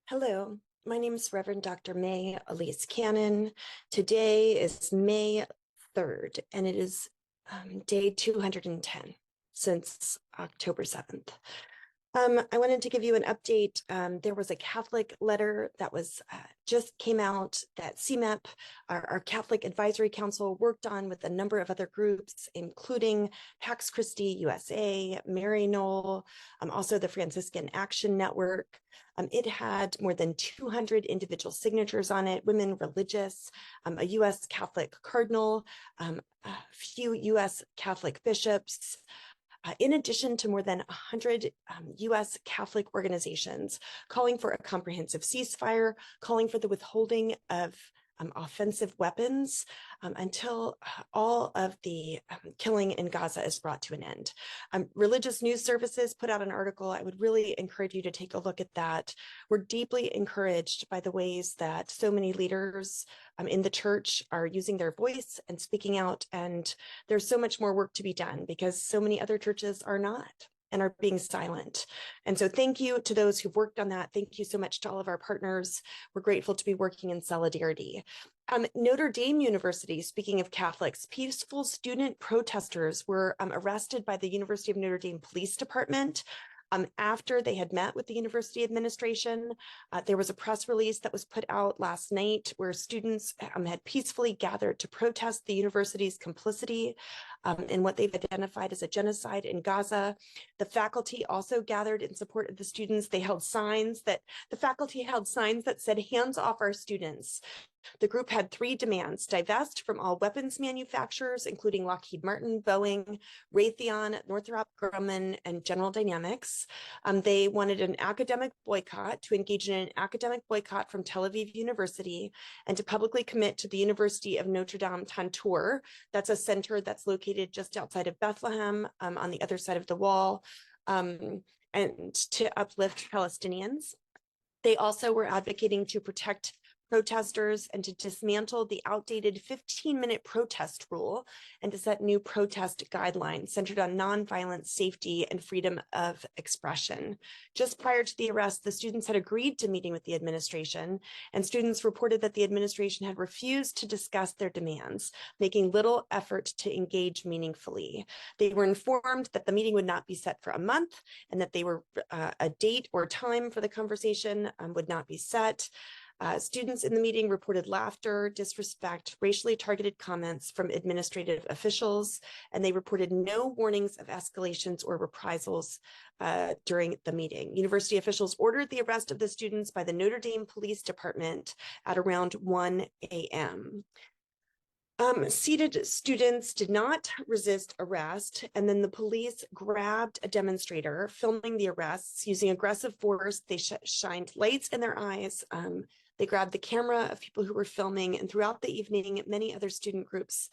Hello, my name is Reverend Dr. May Elise Cannon. Today is May 3rd, and it is day 210 since October 7th. I wanted to give you an update. There was a Catholic letter that was just came out that CMEP, our Catholic Advisory Council, worked on with a number of other groups, including Pax Christi USA, Mary Knoll, also the Franciscan Action Network. It had more than 200 individual signatures on it, women religious, a U.S. Catholic cardinal, a few U.S. Catholic bishops, in addition to more than 100 U.S. Catholic organizations calling for a comprehensive ceasefire, calling for the withholding of offensive weapons until all of the killing in Gaza is brought to an end. Religious news services put out an article. I would really encourage you to take a look at that. We're deeply encouraged by the ways that so many leaders in the church are using their voice and speaking out, and there's so much more work to be done because so many other churches are not and are being silent. And so thank you to those who've worked on that. Thank you so much to all of our partners. We're grateful to be working in solidarity. Notre Dame University, speaking of Catholics, peaceful student protesters were arrested by the University of Notre Dame Police Department. After they had met with the university administration. There was a press release that was put out last night where students had peacefully gathered to protest the university's complicity in what they've identified as a genocide in Gaza. The faculty also gathered in support of the students. The faculty held signs that said, "Hands off our students." The group had three demands: divest from all weapons manufacturers, including Lockheed Martin, Boeing, Raytheon, Northrop Grumman, and General Dynamics. They wanted an academic boycott, to engage in an academic boycott from Tel Aviv University, and to publicly commit to the University of Notre Dame Tantour. That's a center that's located just outside of Bethlehem, on the other side of the wall, and to uplift Palestinians. They also were advocating to protect protesters and to dismantle the outdated 15-minute protest rule and to set new protest guidelines centered on nonviolent safety and freedom of expression. Just prior to the arrest, the students had agreed to meeting with the administration, and students reported that the administration had refused to discuss their demands, making little effort to engage meaningfully. They were informed that the meeting would not be set for a month and that a date or time for the conversation would not be set. Students in the meeting reported laughter, disrespect, racially targeted comments from administrative officials, and they reported no warnings of escalations or reprisals during the meeting. University officials ordered the arrest of the students by the Notre Dame Police Department at around 1 a.m. Seated students did not resist arrest, and then the police grabbed a demonstrator, filming the arrests using aggressive force. They shined lights in their eyes. They grabbed the camera of people who were filming, and throughout the evening, many other student groups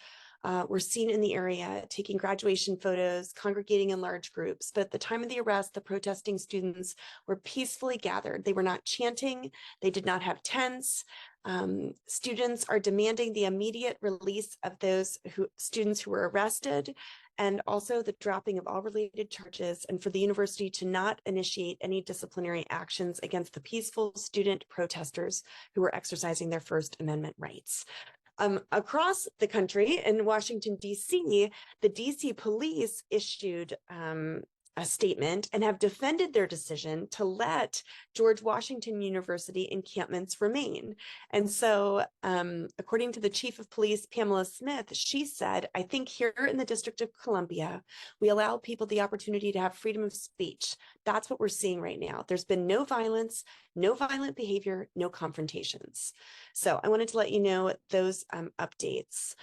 were seen in the area taking graduation photos, congregating in large groups. But at the time of the arrest, the protesting students were peacefully gathered. They were not chanting. They did not have tents. Students are demanding the immediate release of those students who were arrested, and also the dropping of all related charges, and for the university to not initiate any disciplinary actions against the peaceful student protesters who were exercising their First Amendment rights. Across the country in Washington, D.C., the D.C. police issued a statement and have defended their decision to let George Washington University encampments remain. And so, according to the chief of police, Pamela Smith, she said, "I think here in the District of Columbia, we allow people the opportunity to have freedom of speech. That's what we're seeing right now. There's been no violence, no violent behavior, no confrontations." So I wanted to let you know those updates.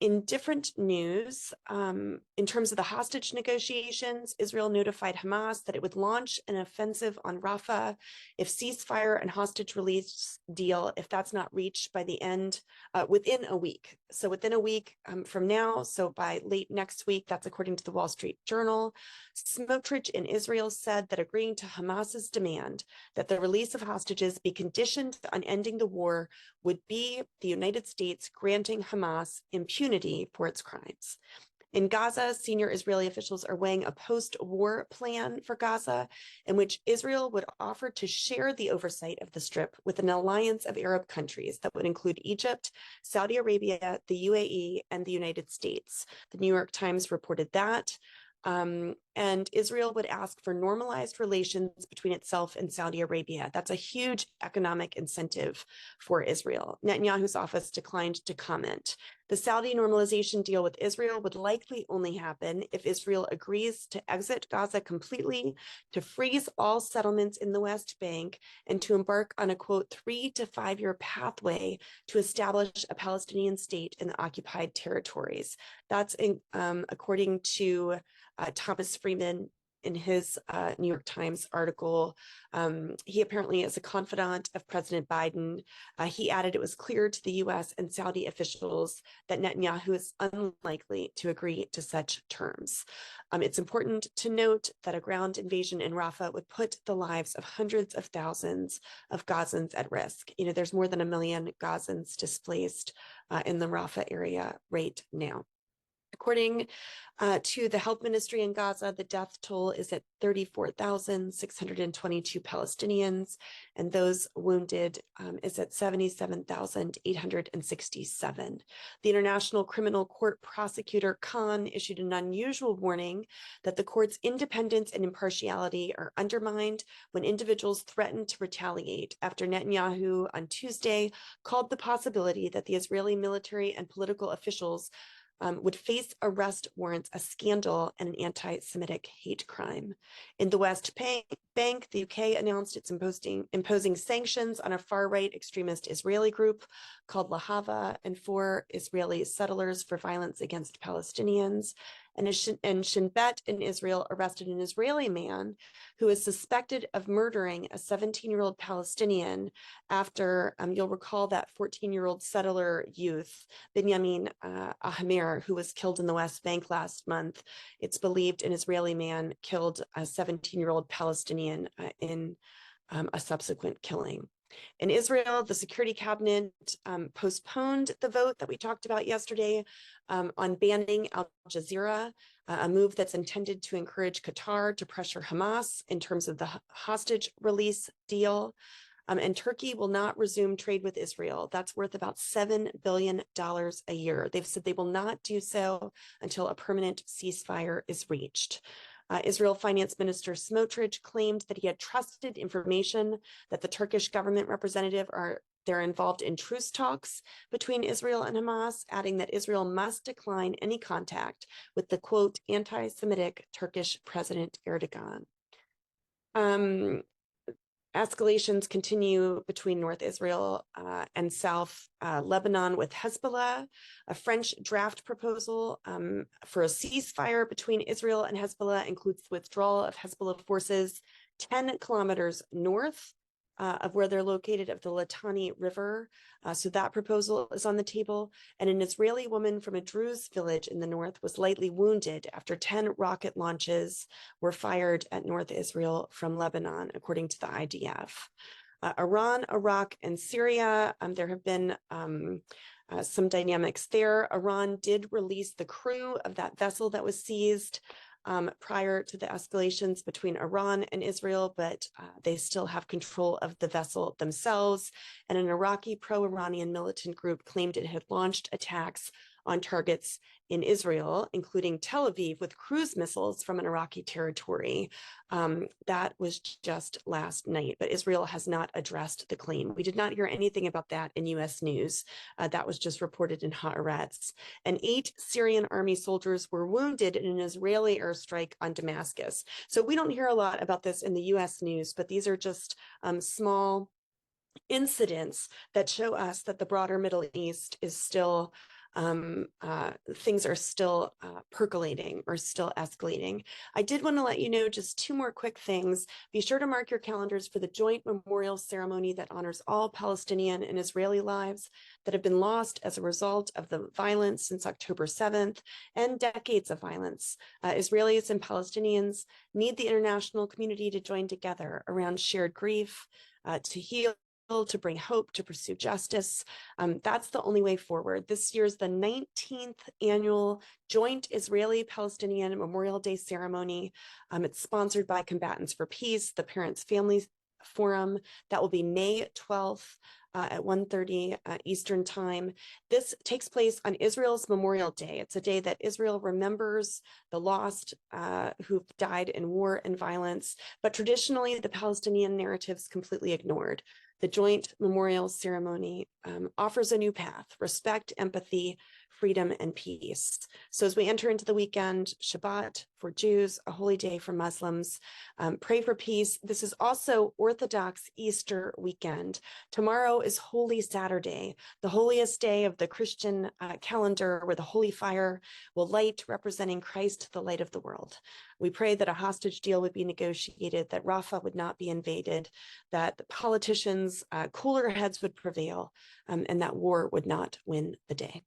In different news, in terms of the hostage negotiations, Israel notified Hamas that it would launch an offensive on Rafah if ceasefire and hostage release deal, if that's not reached by the end, within a week. So within a week from now, so by late next week, that's according to the Wall Street Journal. Smotrich in Israel said that agreeing to Hamas's demand that the release of hostages be conditioned on ending the war would be the United States granting Hamas impunity for its crimes. In Gaza, senior Israeli officials are weighing a post-war plan for Gaza in which Israel would offer to share the oversight of the Strip with an alliance of Arab countries that would include Egypt, Saudi Arabia, the UAE, and the United States. The New York Times reported that. And Israel would ask for normalized relations between itself and Saudi Arabia. That's a huge economic incentive for Israel. Netanyahu's office declined to comment. The Saudi normalization deal with Israel would likely only happen if Israel agrees to exit Gaza completely, to freeze all settlements in the West Bank, and to embark on a, quote, 3 to 5 year pathway to establish a Palestinian state in the occupied territories. That's according to Thomas Freeman in his New York Times article. He apparently is a confidant of President Biden. He added it was clear to the US and Saudi officials that Netanyahu is unlikely to agree to such terms. It's important to note that a ground invasion in Rafah would put the lives of hundreds of thousands of Gazans at risk. You know, there's more than 1 million Gazans displaced in the Rafah area right now. According to the health ministry in Gaza, the death toll is at 34,622 Palestinians, and those wounded is at 77,867. The International Criminal Court prosecutor Khan issued an unusual warning that the court's independence and impartiality are undermined when individuals threaten to retaliate after Netanyahu on Tuesday called the possibility that the Israeli military and political officials would face arrest warrants a scandal and an anti-Semitic hate crime. In the West Bank, the UK announced it's imposing sanctions on a far-right extremist Israeli group called Lahava and 4 Israeli settlers for violence against Palestinians. And Shin Bet in Israel arrested an Israeli man who is suspected of murdering a 17-year-old Palestinian after, you'll recall that 14-year-old settler youth, Binyamin Ahmer, who was killed in the West Bank last month. It's believed an Israeli man killed a 17-year-old Palestinian in a subsequent killing. In Israel, the Security Cabinet postponed the vote that we talked about yesterday on banning Al Jazeera, a move that's intended to encourage Qatar to pressure Hamas in terms of the hostage release deal. And Turkey will not resume trade with Israel. That's worth about $7 billion a year. They've said they will not do so until a permanent ceasefire is reached. Israel Finance Minister Smotrich claimed that he had trusted information that the Turkish government representative they're involved in truce talks between Israel and Hamas, adding that Israel must decline any contact with the, quote, anti-Semitic Turkish President Erdogan. Escalations continue between North Israel and South Lebanon with Hezbollah. A French draft proposal for a ceasefire between Israel and Hezbollah includes the withdrawal of Hezbollah forces 10 kilometers north of where they're located of the Litani River. So that proposal is on the table. And an Israeli woman from a Druze village in the north was lightly wounded after 10 rocket launches were fired at North Israel from Lebanon, according to the IDF. Iran, Iraq, and Syria, there have been some dynamics there. Iran did release the crew of that vessel that was seized prior to the escalations between Iran and Israel, but they still have control of the vessel themselves. And an Iraqi pro-Iranian militant group claimed it had launched attacks on targets in Israel, including Tel Aviv, with cruise missiles from an Iraqi territory. That was just last night, but Israel has not addressed the claim. We did not hear anything about that in US news. That was just reported in Haaretz. And 8 Syrian army soldiers were wounded in an Israeli airstrike on Damascus. So we don't hear a lot about this in the US news, but these are just small incidents that show us that the broader Middle East is still things are still percolating or still escalating. I did want to let you know just 2 more quick things. Be sure to mark your calendars for the joint memorial ceremony that honors all Palestinian and Israeli lives that have been lost as a result of the violence since October 7th and decades of violence. Israelis and Palestinians need the international community to join together around shared grief, to heal to bring hope, to pursue justice. That's the only way forward. This year's the 19th annual joint Israeli-Palestinian Memorial Day ceremony. It's sponsored by Combatants for Peace, the Parents Families Forum. That will be May 12th at 1:30 Eastern Time. This takes place on Israel's Memorial Day. It's a day that Israel remembers the lost who've died in war and violence, but traditionally the Palestinian narrative is completely ignored. The joint memorial ceremony offers a new path: respect, empathy, freedom, and peace. So as we enter into the weekend, Shabbat for Jews, a holy day for Muslims, pray for peace. This is also Orthodox Easter weekend. Tomorrow is Holy Saturday, the holiest day of the Christian calendar, where the holy fire will light, representing Christ, the light of the world. We pray that a hostage deal would be negotiated, that Rafah would not be invaded, that the politicians' cooler heads would prevail, and that war would not win the day.